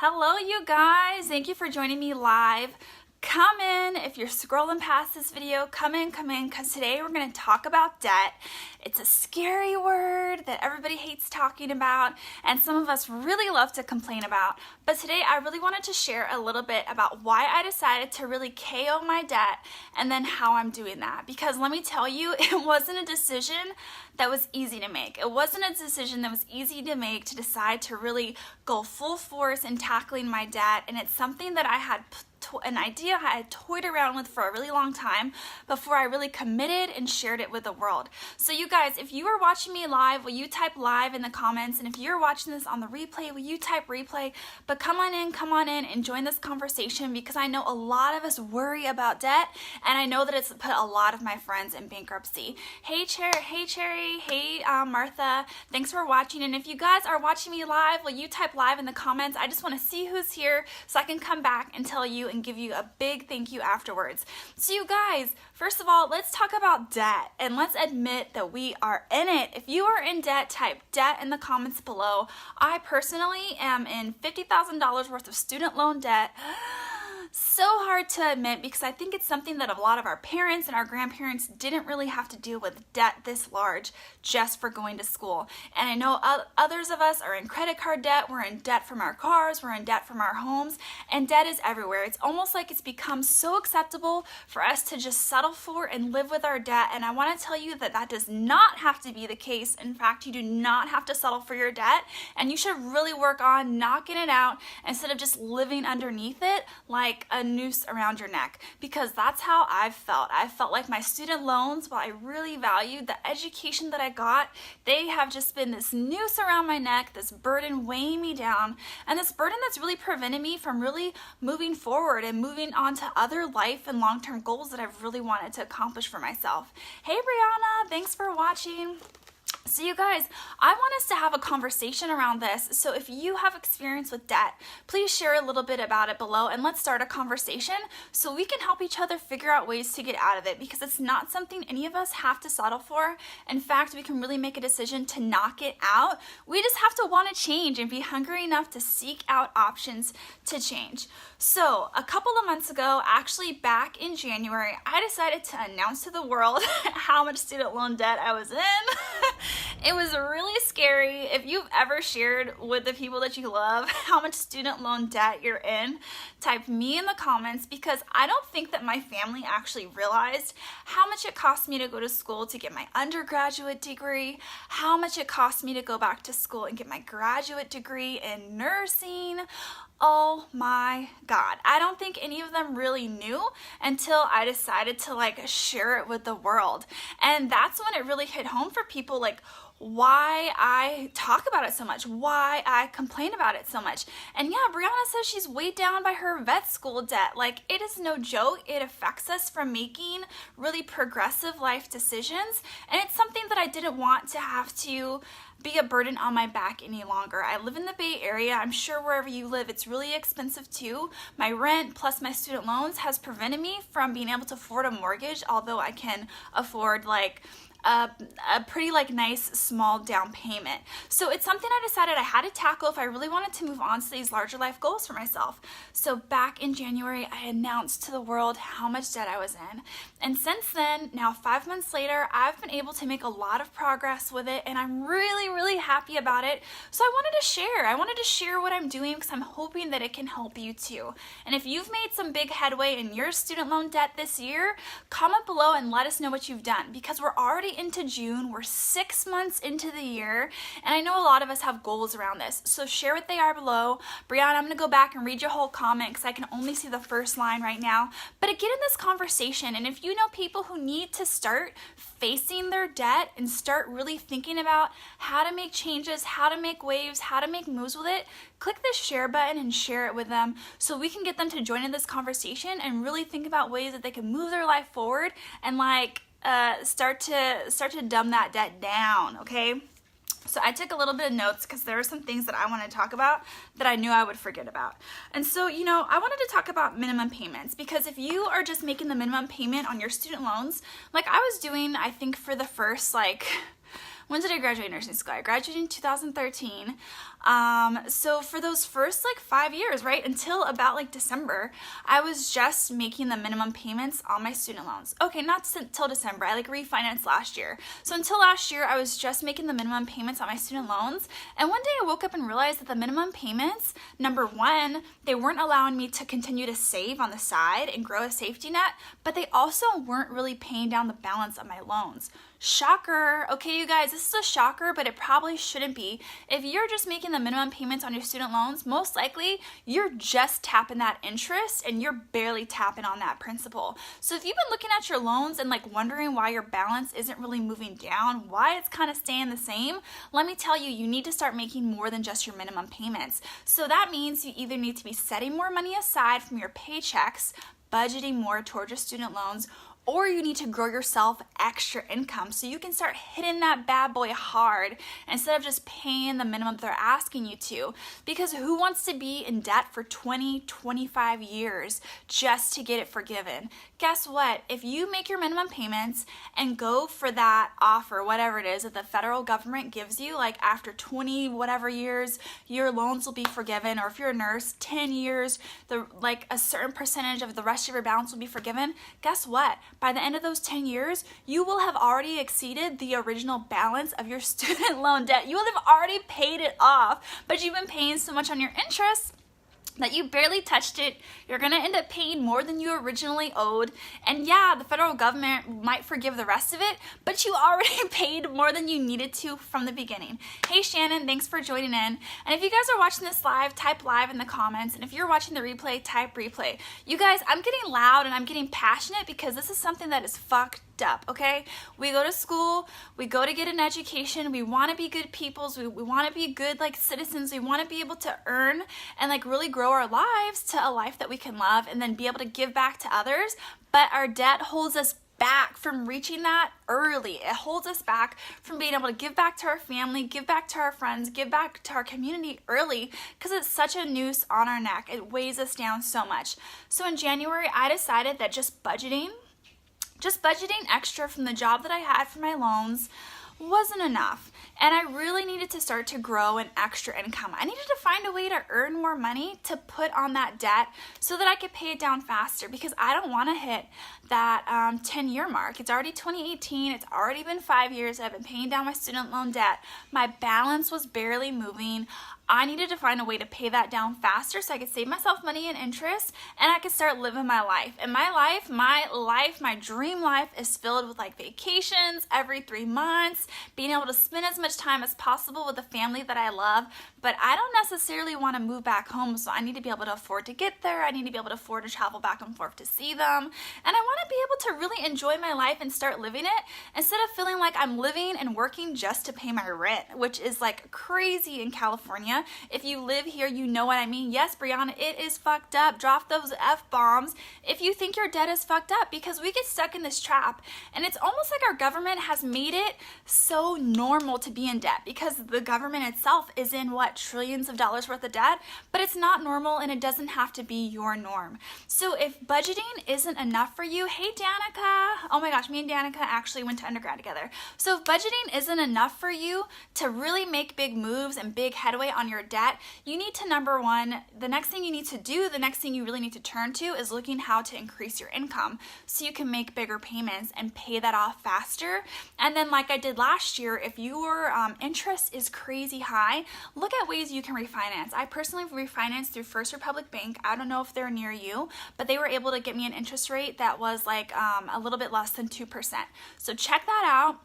Hello, you guys. Thank you for joining me live. Come in. If you're scrolling past this video, come in, because today we're going to talk about debt. It's a scary word that everybody hates talking about, and some of us really love to complain about. But today I really wanted to share a little bit about why I decided to really KO my debt and then how I'm doing that. Because let me tell you, it wasn't a decision that was easy to make. It wasn't a decision that was easy to make to decide to really go full force in tackling my debt, and it's something that I had an idea I had toyed around with for a really long time before I really committed and shared it with the world. So you guys, if you are watching me live, will you type live in the comments? And if you're watching this on the replay, will you type replay? But come on in and join this conversation, because I know a lot of us worry about debt, and I know that it's put a lot of my friends in bankruptcy. Hey Cherry, hey Martha, thanks for watching. And if you guys are watching me live, will you type live in the comments? I just want to see who's here so I can come back and tell you and give you a big thank you afterwards. So you guys, first of all, let's talk about debt, and let's admit that we are in it. If you are in debt, type debt in the comments below. I personally am in $50,000 worth of student loan debt. So hard to admit, because I think it's something that a lot of our parents and our grandparents didn't really have to deal with, debt this large just for going to school. And I know others of us are in credit card debt, we're in debt from our cars, we're in debt from our homes, and debt is everywhere. It's almost like it's become so acceptable for us to just settle for and live with our debt, and I want to tell you that that does not have to be the case. In fact, you do not have to settle for your debt, and you should really work on knocking it out instead of just living underneath it like a noose around your neck, because that's how I've felt. I felt like my student loans, while I really valued the education that I got, they have just been this noose around my neck, this burden weighing me down, and this burden that's really prevented me from really moving forward and moving on to other life and long-term goals that I've really wanted to accomplish for myself. Hey Brianna, thanks for watching. So you guys, I want us to have a conversation around this. So if you have experience with debt, please share a little bit about it below, and let's start a conversation so we can help each other figure out ways to get out of it, because it's not something any of us have to settle for. In fact, we can really make a decision to knock it out. We just have to want to change and be hungry enough to seek out options to change. So a couple of months ago, actually back in January, I decided to announce to the world how much student loan debt I was in. It was really scary. If you've ever shared with the people that you love how much student loan debt you're in, type me in the comments, because I don't think that my family actually realized how much it cost me to go to school to get my undergraduate degree, how much it cost me to go back to school and get my graduate degree in nursing. Oh my God. I don't think any of them really knew until I decided to share it with the world. And that's when it really hit home for people, why I talk about it so much, why I complain about it so much. And yeah, Brianna says she's weighed down by her vet school debt. It is no joke. It affects us from making really progressive life decisions. And it's something that I didn't want to have to be a burden on my back any longer. I live in the Bay Area. I'm sure wherever you live, it's really expensive too. My rent plus my student loans has prevented me from being able to afford a mortgage, although I can afford a pretty nice small down payment. So it's something I decided I had to tackle if I really wanted to move on to these larger life goals for myself. So back in January, I announced to the world how much debt I was in. And since then, now 5 months later, I've been able to make a lot of progress with it, and I'm really happy about it. So I wanted to share. I wanted to share what I'm doing, because I'm hoping that it can help you too. And if you've made some big headway in your student loan debt this year, comment below and let us know what you've done, because we're already into June. We're 6 months into the year, and I know a lot of us have goals around this. So share what they are below. Brianna, I'm going to go back and read your whole comment, because I can only see the first line right now. But get in this conversation, and if you know people who need to start facing their debt and start really thinking about how to make changes, how to make waves, how to make moves with it, click the share button and share it with them so we can get them to join in this conversation and really think about ways that they can move their life forward and start to dumb that debt down, okay? So I took a little bit of notes because there are some things that I want to talk about that I knew I would forget about. And so, I wanted to talk about minimum payments, because if you are just making the minimum payment on your student loans, like I was doing, I think for the first When did I graduate nursing school? I graduated in 2013. So for those first like 5 years, right, until about like December, I was just making the minimum payments on my student loans. Okay, not till December. I like refinanced last year. So until last year, I was just making the minimum payments on my student loans. And one day I woke up and realized that the minimum payments, number one, they weren't allowing me to continue to save on the side and grow a safety net, but they also weren't really paying down the balance of my loans. Shocker. Okay, you guys, this is a shocker, but it probably shouldn't be. If you're just making the minimum payments on your student loans, most likely you're just tapping that interest and you're barely tapping on that principal. So if you've been looking at your loans and like wondering why your balance isn't really moving down, why it's kind of staying the same, let me tell you, you need to start making more than just your minimum payments. So that means you either need to be setting more money aside from your paychecks, budgeting more towards your student loans, or you need to grow yourself extra income so you can start hitting that bad boy hard instead of just paying the minimum they're asking you to. Because who wants to be in debt for 20, 25 years just to get it forgiven? Guess what? If you make your minimum payments and go for that offer, whatever it is that the federal government gives you, like after 20 whatever years, your loans will be forgiven, or if you're a nurse, 10 years, like a certain percentage of the rest of your balance will be forgiven. Guess what? By the end of those 10 years, you will have already exceeded the original balance of your student loan debt. You will have already paid it off, but you've been paying so much on your interest that you barely touched it. You're gonna end up paying more than you originally owed. And yeah, the federal government might forgive the rest of it, but you already paid more than you needed to from the beginning. Hey Shannon, thanks for joining in. And if you guys are watching this live, type live in the comments. And if you're watching the replay, type replay. You guys, I'm getting loud and I'm getting passionate because this is something that is fucked up, okay? We go to school, we go to get an education, we want to be good peoples, we want to be good like citizens, we want to be able to earn and like really grow our lives to a life that we can love and then be able to give back to others, but our debt holds us back from reaching that early. It holds us back from being able to give back to our family, give back to our friends, give back to our community early because it's such a noose on our neck. It weighs us down so much. So in January, I decided that just budgeting extra from the job that I had for my loans wasn't enough, and I really needed to start to grow an extra income. I needed to find a way to earn more money to put on that debt so that I could pay it down faster, because I don't want to hit that 10-year mark. It's already 2018. It's already been 5 years. I've been paying down my student loan debt. My balance was barely moving. I needed to find a way to pay that down faster so I could save myself money and interest, and I could start living my life. And my dream life is filled with like vacations every 3 months, being able to spend as much time as possible with the family that I love. But I don't necessarily want to move back home, so I need to be able to afford to get there. I need to be able to afford to travel back and forth to see them. And I want to be able to really enjoy my life and start living it instead of feeling like I'm living and working just to pay my rent, which is like crazy in California. If you live here, you know what I mean. Yes, Brianna, it is fucked up. Drop those F-bombs if you think your debt is fucked up, because we get stuck in this trap. And it's almost like our government has made it so normal to be in debt because the government itself is in trillions of dollars worth of debt, but it's not normal and it doesn't have to be your norm. So if budgeting isn't enough for you, hey Danica, oh my gosh, me and Danica actually went to undergrad together. So if budgeting isn't enough for you to really make big moves and big headway on your debt, you need to, number one, the next thing you need to do, the next thing you really need to turn to is looking how to increase your income so you can make bigger payments and pay that off faster. And then like I did last year, if your interest is crazy high, look at ways you can refinance. I personally refinanced through First Republic Bank. I don't know if they're near you, but they were able to get me an interest rate that was like a little bit less than 2%. So check that out.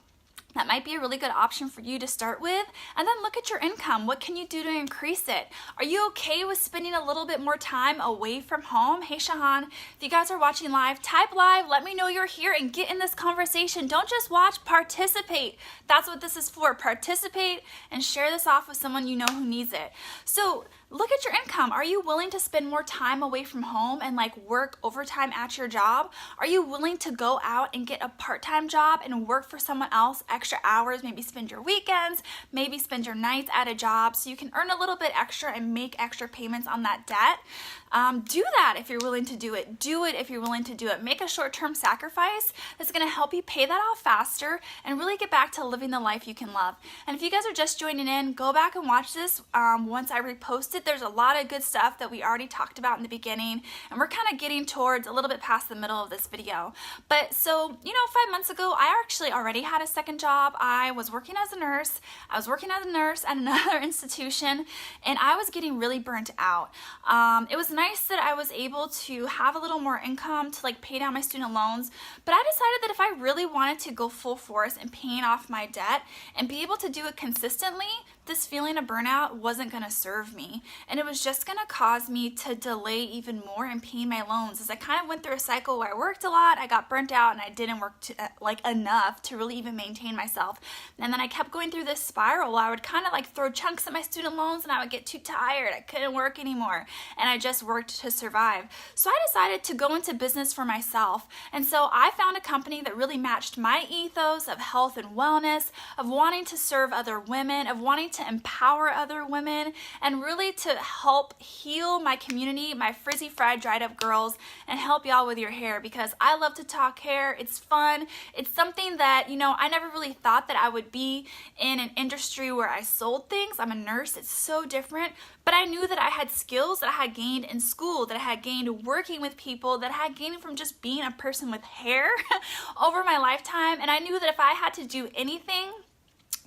That might be a really good option for you to start with. And then look at your income. What can you do to increase it? Are you okay with spending a little bit more time away from home? Hey, Shahan, if you guys are watching live, type live. Let me know you're here and get in this conversation. Don't just watch, participate. That's what this is for. Participate and share this off with someone you know who needs it. So look at your income. Are you willing to spend more time away from home and like work overtime at your job? Are you willing to go out and get a part-time job and work for someone else extra hours, maybe spend your weekends, maybe spend your nights at a job so you can earn a little bit extra and make extra payments on that debt? Do that if you're willing to do it. Do it if you're willing to do it. Make a short-term sacrifice that's going to help you pay that off faster and really get back to living the life you can love. And if you guys are just joining in, go back and watch this once I repost it. There's a lot of good stuff that we already talked about in the beginning, and we're kind of getting towards a little bit past the middle of this video. But so, 5 months ago, I actually already had a second job. I was working as a nurse. I was working as a nurse at another institution, and I was getting really burnt out. It was nice that I was able to have a little more income to like pay down my student loans, but I decided that if I really wanted to go full force in paying off my debt and be able to do it consistently, this feeling of burnout wasn't going to serve me, and it was just going to cause me to delay even more in paying my loans. As I kind of went through a cycle where I worked a lot, I got burnt out, and I didn't work enough to really even maintain myself. And then I kept going through this spiral where I would kind of like throw chunks at my student loans, and I would get too tired. I couldn't work anymore, and I just worked to survive. So I decided to go into business for myself, and so I found a company that really matched my ethos of health and wellness, of wanting to serve other women, of wanting to empower other women, and really to help heal my community, my frizzy, fried, dried up girls, and help y'all with your hair, because I love to talk hair. It's fun. It's something that, I never really thought that I would be in an industry where I sold things. I'm a nurse. It's so different. But I knew that I had skills that I had gained in school, that I had gained working with people, that I had gained from just being a person with hair over my lifetime. And I knew that if I had to do anything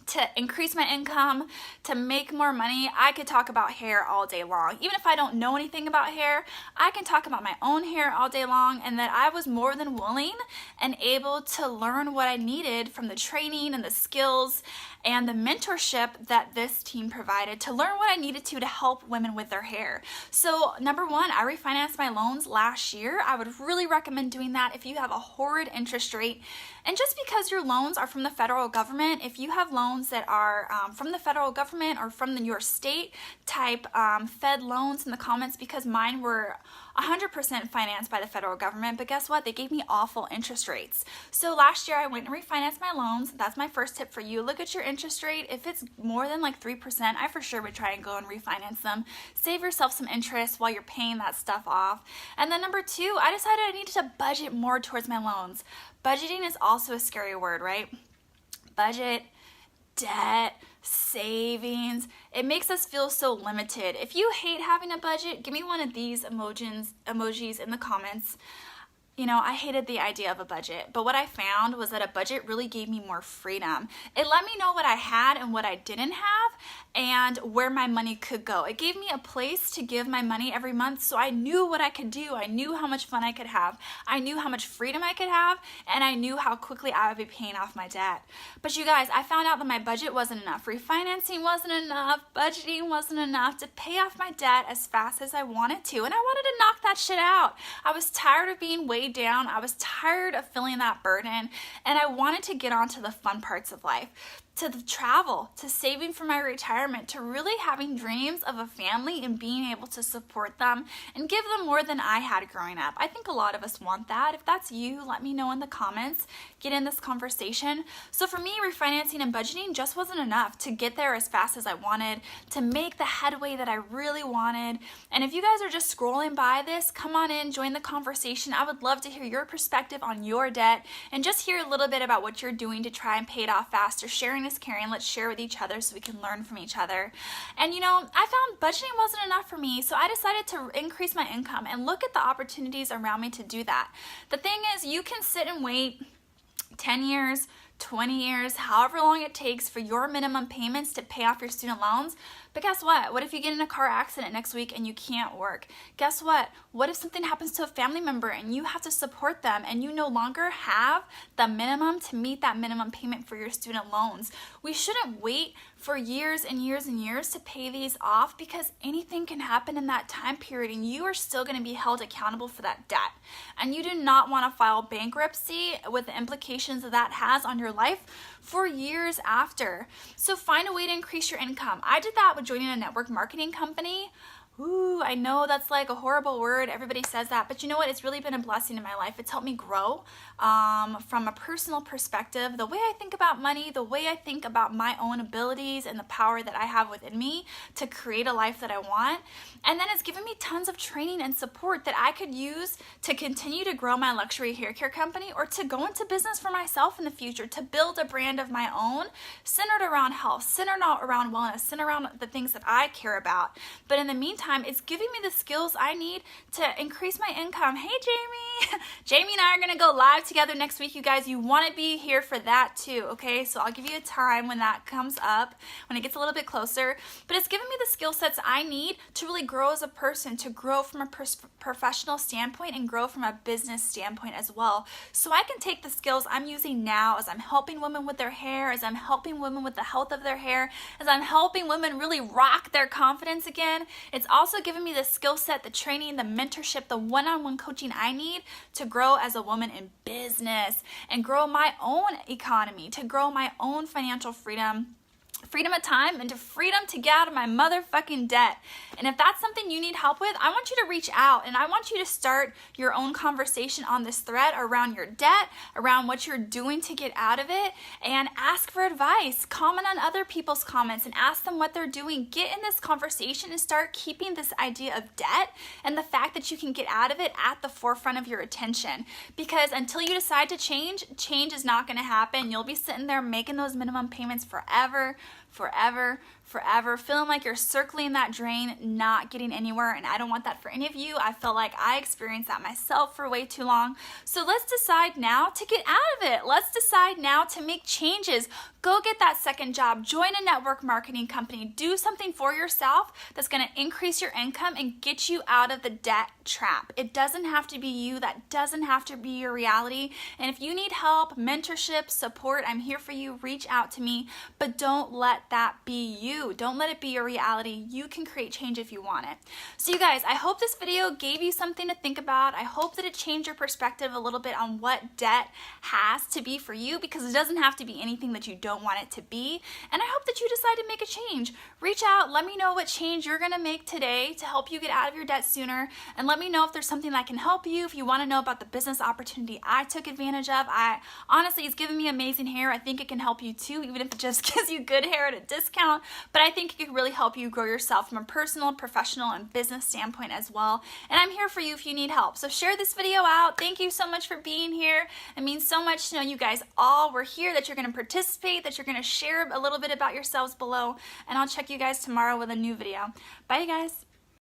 to increase my income, to make more money, I could talk about hair all day long. Even if I don't know anything about hair, I can talk about my own hair all day long, and that I was more than willing and able to learn what I needed from the training and the skills and the mentorship that this team provided to learn what I needed to help women with their hair. So number one, I refinanced my loans last year. I would really recommend doing that if you have a horrid interest rate. And just because your loans are from the federal government, if you have loans that are from the federal government or from your state type Fed loans in the comments, because mine were 100% financed by the federal government, but guess what? They gave me awful interest rates. So last year I went and refinanced my loans. That's my first tip for you. Look at your interest rate. If it's more than like 3%, I for sure would try and go and refinance them. Save yourself some interest while you're paying that stuff off. And then number two, I decided I needed to budget more towards my loans. Budgeting is also a scary word, right? Budget, debt, savings. It makes us feel so limited. If you hate having a budget, give me one of these emojis in the comments. I hated the idea of a budget, but what I found was that a budget really gave me more freedom. It let me know what I had and what I didn't have and where my money could go. It gave me a place to give my money every month, so I knew what I could do. I knew how much fun I could have. I knew how much freedom I could have, and I knew how quickly I would be paying off my debt. But you guys, I found out that my budget wasn't enough. Refinancing wasn't enough. Budgeting wasn't enough to pay off my debt as fast as I wanted to, and I wanted to knock that shit out. I was tired of being weighed down. I was tired of feeling that burden, and I wanted to get on to the fun parts of life, to the travel, to saving for my retirement, to really having dreams of a family and being able to support them and give them more than I had growing up. I think a lot of us want that. If that's you, let me know in the comments. Get in this conversation. So for me, refinancing and budgeting just wasn't enough to get there as fast as I wanted, to make the headway that I really wanted. And if you guys are just scrolling by this, come on in, join the conversation. I would love to hear your perspective on your debt and just hear a little bit about what you're doing to try and pay it off faster. Sharing is caring. Let's share with each other so we can learn from each other. And I found budgeting wasn't enough for me, so I decided to increase my income and look at the opportunities around me to do that. The thing is, you can sit and wait 10 years, 20 years, however long it takes for your minimum payments to pay off your student loans. But guess what? What if you get in a car accident next week and you can't work? Guess what? What if something happens to a family member and you have to support them and you no longer have the minimum to meet that minimum payment for your student loans? We shouldn't wait for years and years and years to pay these off, because anything can happen in that time period and you are still going to be held accountable for that debt. And you do not want to file bankruptcy with the implications that has on your life for years after. So find a way to increase your income. I did that with joining a network marketing company. Ooh, I know that's like a horrible word. Everybody says that, but you know what? It's really been a blessing in my life. It's helped me grow from a personal perspective, the way I think about money, the way I think about my own abilities and the power that I have within me to create a life that I want. And then it's given me tons of training and support that I could use to continue to grow my luxury hair care company or to go into business for myself in the future, to build a brand of my own centered around health, centered around wellness, centered around the things that I care about. But in the meantime, it's giving me the skills I need to increase my income. Hey, Jamie. Jamie and I are going to go live together next week, you guys. You want to be here for that too, okay? So I'll give you a time when that comes up, when it gets a little bit closer. But it's giving me the skill sets I need to really grow as a person, to grow from a professional standpoint and grow from a business standpoint as well. So I can take the skills I'm using now as I'm helping women with their hair, as I'm helping women with the health of their hair, as I'm helping women really rock their confidence again. It's also given me the skill set, the training, the mentorship, the one-on-one coaching I need to grow as a woman in business and grow my own economy, to grow my own financial freedom of time, and to freedom to get out of my motherfucking debt. And if that's something you need help with, I want you to reach out and I want you to start your own conversation on this thread around your debt, around what you're doing to get out of it, and ask for advice. Comment on other people's comments and ask them what they're doing. Get in this conversation and start keeping this idea of debt and the fact that you can get out of it at the forefront of your attention. Because until you decide to change is not going to happen. You'll be sitting there making those minimum payments forever, feeling like you're circling that drain, not getting anywhere. And I don't want that for any of you. I feel like I experienced that myself for way too long. So let's decide now to get out of it. Let's decide now to make changes. Go get that second job, join a network marketing company, do something for yourself that's going to increase your income and get you out of the debt trap. It doesn't have to be you. That doesn't have to be your reality. And if you need help, mentorship, support, I'm here for you. Reach out to me, but don't let that be you. Don't let it be your reality. You can create change if you want it. So you guys, I hope this video gave you something to think about. I hope that it changed your perspective a little bit on what debt has to be for you, because it doesn't have to be anything that you don't want it to be. And I hope that you decide to make a change. Reach out, let me know what change you're going to make today to help you get out of your debt sooner, and let me know if there's something that can help you. If you want to know about the business opportunity I took advantage of, honestly, it's given me amazing hair. I think it can help you too, even if it just gives you good hair at a discount. But I think it could really help you grow yourself from a personal, professional, and business standpoint as well. And I'm here for you if you need help. So share this video out. Thank you so much for being here. It means so much to know you guys all were here, that you're going to participate, that you're going to share a little bit about yourselves below. And I'll check you guys tomorrow with a new video. Bye, you guys.